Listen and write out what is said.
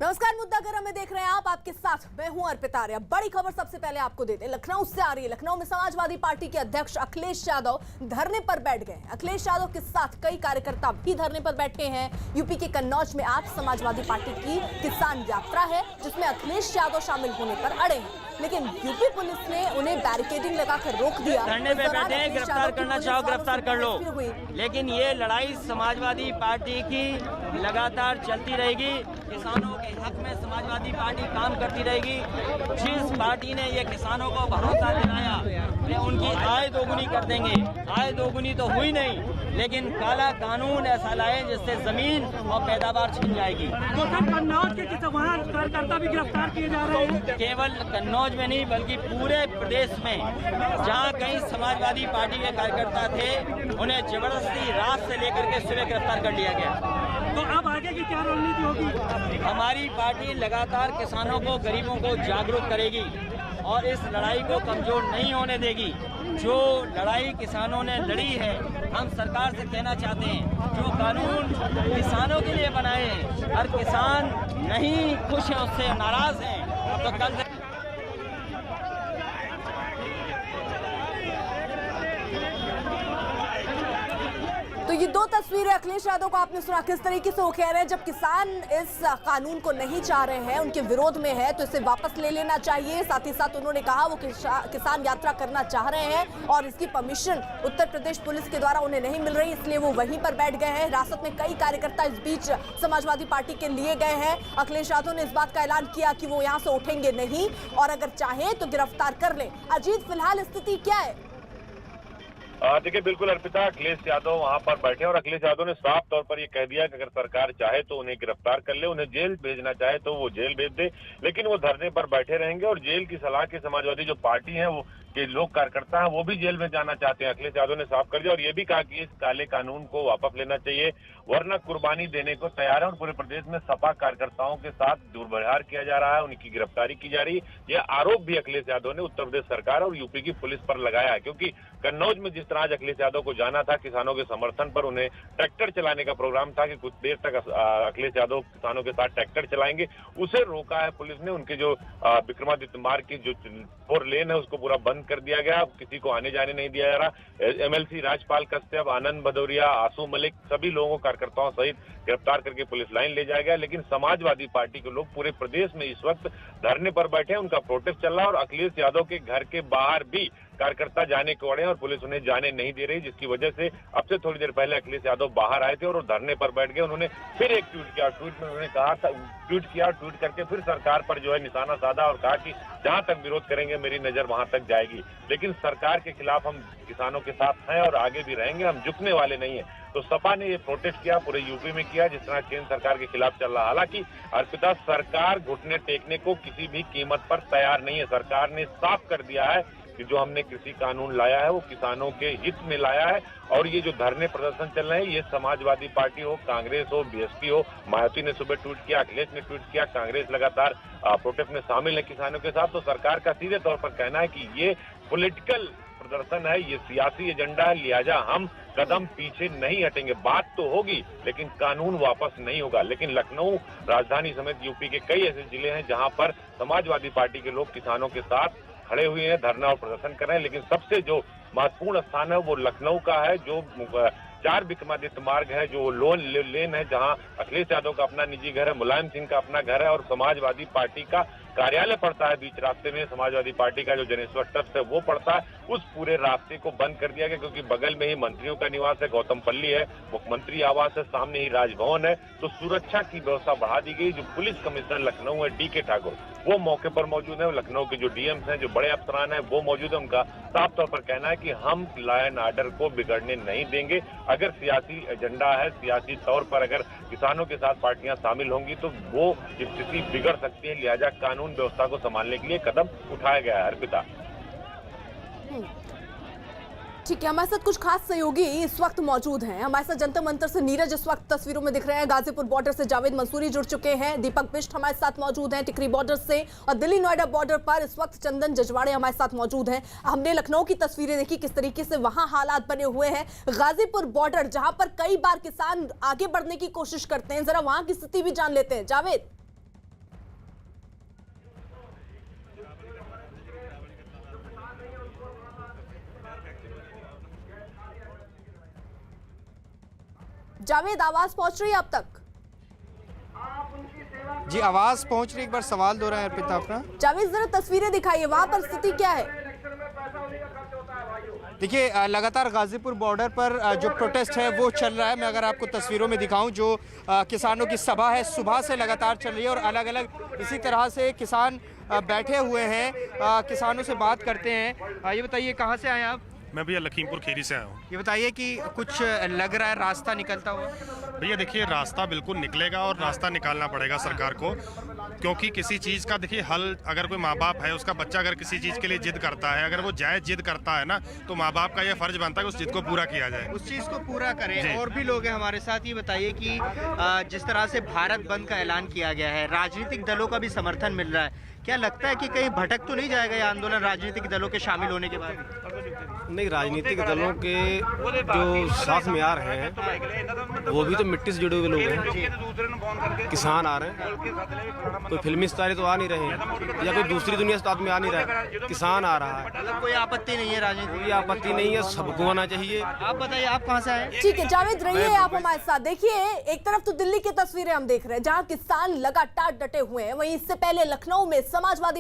नमस्कार, मुद्दा गरम में देख रहे हैं आप, आपके साथ मैं हूं अर्पिता आर्या। बड़ी खबर सबसे पहले आपको देते हैं, लखनऊ से आ रही है। लखनऊ में समाजवादी पार्टी के अध्यक्ष अखिलेश यादव धरने पर बैठ गए। अखिलेश यादव के साथ कई कार्यकर्ता भी धरने पर बैठे हैं। यूपी के कन्नौज में आज समाजवादी पार्टी की किसान यात्रा है, जिसमें अखिलेश यादव शामिल होने पर अड़े हैं, लेकिन यूपी पुलिस ने उन्हें बैरिकेडिंग लगाकर रोक दिया। धरने पे बैठे हैं, गिरफ्तार करना चाहो गिरफ्तार कर लो, लेकिन ये लड़ाई समाजवादी पार्टी की लगातार चलती रहेगी। किसानों के हक में समाजवादी पार्टी काम करती रहेगी। जिस पार्टी ने ये किसानों को भरोसा दिलाया कि उनकी आय दोगुनी कर देंगे, आय दोगुनी तो हुई नहीं, लेकिन काला कानून ऐसा लाए जिससे जमीन और पैदावार छिन जाएगी। तो सर कन्नौज के किसान कार्यकर्ता भी गिरफ्तार किए जा रहे हैं। केवल कन्नौज में नहीं बल्कि पूरे प्रदेश में जहां कहीं समाजवादी पार्टी के कार्यकर्ता थे, उन्हें जबरदस्ती रात से लेकर के सुबह गिरफ्तार कर लिया गया। तो अब आगे की क्या रणनीति होगी? हमारी पार्टी लगातार किसानों को, गरीबों को जागरूक करेगी और इस लड़ाई को कमजोर नहीं होने देगी। जो लड़ाई किसानों ने लड़ी है, हम सरकार से कहना चाहते हैं, जो कानून किसानों के लिए बनाए हैं, हर किसान नहीं खुश है, उससे नाराज हैं, तो कल से तो ये दो तस्वीरें अखिलेश यादव को आपने सुना किस तरीके से वो कह रहे हैं, जब किसान इस कानून को नहीं चाह रहे हैं, उनके विरोध में है, तो इसे वापस ले लेना चाहिए। साथ ही साथ उन्होंने कहा वो किसान यात्रा करना चाह रहे हैं और इसकी परमिशन उत्तर प्रदेश पुलिस के द्वारा उन्हें नहीं मिल रही, इसलिए वो वहीं पर बैठ गए हैं। हिरासत में कई कार्यकर्ता इस बीच समाजवादी पार्टी के लिए गए हैं। अखिलेश यादव ने इस बात का ऐलान किया कि वो यहाँ से उठेंगे नहीं और अगर चाहे तो गिरफ्तार कर ले। अजीत, फिलहाल स्थिति क्या है? देखिए, बिल्कुल अर्पिता, अखिलेश यादव वहां पर बैठे और अखिलेश यादव ने साफ तौर पर ये कह दिया कि अगर सरकार चाहे तो उन्हें गिरफ्तार कर ले, उन्हें जेल भेजना चाहे तो वो जेल भेज दे, लेकिन वो धरने पर बैठे रहेंगे और जेल की सलाह के समाजवादी जो पार्टी है, वो के लोग कार्यकर्ता हैं, वो भी जेल में जाना चाहते हैं। अखिलेश यादव ने साफ कर दिया और ये भी कहा कि इस काले कानून को वापस लेना चाहिए, वरना कुर्बानी देने को तैयार है। और पूरे प्रदेश में सपा कार्यकर्ताओं के साथ दुर्व्यवहार किया जा रहा है, उनकी गिरफ्तारी की जा रही है। यह आरोप भी अखिलेश यादव ने उत्तर प्रदेश सरकार और यूपी की पुलिस पर लगाया है, क्योंकि कन्नौज में जिस तरह आज अखिलेश यादव को जाना था, किसानों के समर्थन पर उन्हें ट्रैक्टर चलाने का प्रोग्राम था कि कुछ देर तक अखिलेश यादव किसानों के साथ ट्रैक्टर चलाएंगे, उसे रोका है पुलिस ने। उनके जो विक्रमादित्य मार्ग की जो 4 लेन है उसको पूरा बंद कर दिया गया, किसी को आने जाने नहीं दिया जा रहा। एमएलसी राजपाल कश्यप, आनंद भदौरिया, आसू मलिक, सभी लोगों कार्यकर्ताओं सहित गिरफ्तार करके पुलिस लाइन ले जाया गया। लेकिन समाजवादी पार्टी के लोग पूरे प्रदेश में इस वक्त धरने पर बैठे हैं, उनका प्रोटेस्ट चल रहा है और अखिलेश यादव के घर के बाहर भी कार्यकर्ता जाने को अड़े और पुलिस उन्हें जाने नहीं दे रही, जिसकी वजह से अब से थोड़ी देर पहले अखिलेश यादव बाहर आए थे और धरने पर बैठ गए। उन्होंने फिर एक ट्वीट किया, ट्वीट में उन्होंने कहा था, ट्वीट करके फिर सरकार पर जो है निशाना साधा और कहा कि जहां तक विरोध करेंगे मेरी नजर वहां तक जाएगी, लेकिन सरकार के खिलाफ हम किसानों के साथ हैं और आगे भी रहेंगे, हम झुकने वाले नहीं है। तो सपा ने ये प्रोटेस्ट किया, पूरे यूपी में किया, जिस तरह केंद्र सरकार के खिलाफ चल रहा। हालांकि अर्पिता, सरकार घुटने टेकने को किसी भी कीमत पर तैयार नहीं है। सरकार ने साफ कर दिया है कि जो हमने कृषि कानून लाया है वो किसानों के हित में लाया है और ये जो धरने प्रदर्शन चल रहे हैं, ये समाजवादी पार्टी हो, कांग्रेस हो, बीएसपी हो, मायावती ने सुबह ट्वीट किया, अखिलेश ने ट्वीट किया, कांग्रेस लगातार प्रोटेस्ट में शामिल है किसानों के साथ। तो सरकार का सीधे तौर पर कहना है कि ये पॉलिटिकल प्रदर्शन है, ये सियासी एजेंडा है, लिहाजा हम कदम पीछे नहीं हटेंगे। बात तो होगी लेकिन कानून वापस नहीं होगा। लेकिन लखनऊ राजधानी समेत यूपी के कई ऐसे जिले हैं जहां पर समाजवादी पार्टी के लोग किसानों के साथ खड़े हुए हैं, धरना और प्रदर्शन कर रहे हैं। लेकिन सबसे जो महत्वपूर्ण स्थान है वो लखनऊ का है, जो 4 विक्रमादित्य मार्ग है, जो लेन है, जहां अखिलेश यादव का अपना निजी घर है, मुलायम सिंह का अपना घर है और समाजवादी पार्टी का कार्यालय पड़ता है बीच रास्ते में। समाजवादी पार्टी का जो जनेश्वर ट्रस्ट है वो पड़ता है। उस पूरे रास्ते को बंद कर दिया गया क्योंकि बगल में ही मंत्रियों का निवास है, गौतमपल्ली है, मुख्यमंत्री आवास है, सामने ही राजभवन है। तो सुरक्षा की व्यवस्था बढ़ा दी गई। जो पुलिस कमिश्नर लखनऊ है DK ठाकुर, वो मौके पर मौजूद है। लखनऊ के जो DMs हैं, जो बड़े अफसरान हैं, वो मौजूद है। उनका साफ तौर पर कहना है कि हम लॉ एंड ऑर्डर को बिगड़ने नहीं देंगे। अगर सियासी एजेंडा है, सियासी तौर पर अगर किसानों के साथ पार्टियां शामिल होंगी तो वो स्थिति बिगड़ सकती है, लिहाजा कानून व्यवस्था को संभालने के लिए कदम उठाया गया है। अर्पिता, ठीक है, हमारे साथ कुछ खास सहयोगी इस वक्त मौजूद हैं। हमारे साथ जंतर मंतर से नीरज इस वक्त तस्वीरों में दिख रहे हैं, गाजीपुर बॉर्डर से जावेद मंसूरी जुड़ चुके हैं, दीपक बिष्ट हमारे साथ मौजूद हैं टिकरी बॉर्डर से, और दिल्ली नोएडा बॉर्डर पर इस वक्त चंदन जजवाड़े हमारे साथ मौजूद हैं। हमने लखनऊ की तस्वीरें देखी, किस तरीके से वहां हालात बने हुए हैं। गाजीपुर बॉर्डर जहां पर कई बार किसान आगे बढ़ने की कोशिश करते हैं, जरा वहां की स्थिति भी जान लेते हैं। जावेद, जावेद, आवाज पहुंच रही है अब तक? जी आवाज पहुंच रही, एक बार सवाल दोहराएं अर्पिता अपना। जावेद, जरा तस्वीरें दिखाइए, वहां पर स्थिति क्या है? देखिए लगातार गाजीपुर बॉर्डर पर जो प्रोटेस्ट है वो चल रहा है। मैं अगर आपको तस्वीरों में दिखाऊं, जो किसानों की सभा है सुबह से लगातार चल रही है और अलग अलग इसी तरह से किसान बैठे हुए हैं, किसानों से बात करते हैं। ये बताइए कहाँ से आए आप? मैं भैया लखीमपुर खीरी से आया हूँ। ये बताइए कि कुछ लग रहा है रास्ता निकलता हुआ? भैया देखिए, रास्ता बिल्कुल निकलेगा और रास्ता निकालना पड़ेगा सरकार को, क्योंकि किसी चीज़ का देखिए हल, अगर कोई माँ बाप है, उसका बच्चा अगर किसी चीज़ के लिए जिद करता है, अगर वो जायज़ जिद करता है ना, तो माँ बाप का यह फर्ज बनता है कि उस जिद को पूरा किया जाए, उस चीज़ को पूरा करें। और भी लोग हैं हमारे साथ। ये बताइए कि जिस तरह से भारत बंद का ऐलान किया गया है, राजनीतिक दलों का भी समर्थन मिल रहा है, क्या लगता है कि कहीं भटक तो नहीं जाएगा ये आंदोलन राजनीतिक दलों के शामिल होने के बाद? नहीं, राजनीतिक दलों के जो साथ में आ रहे हैं वो भी तो मिट्टी से जुड़े हुए लोग हैं। किसान आ रहे हैं, कोई फिल्मी सितारे तो आ नहीं रहे हैं या कोई दूसरी दुनिया से आदमी आ नहीं रहा है, किसान आ रहा है। मतलब कोई आपत्ति नहीं है राजनीति? कोई आपत्ति नहीं है, सबको आना चाहिए। आप बताइए, आप कहाँ से आए? ठीक है जावेद, रहिए आप हमारे साथ। देखिए, एक तरफ तो दिल्ली की तस्वीरें हम देख रहे हैं जहां किसान लगातार डटे हुए हैं, वहीं इससे पहले लखनऊ में समाजवादी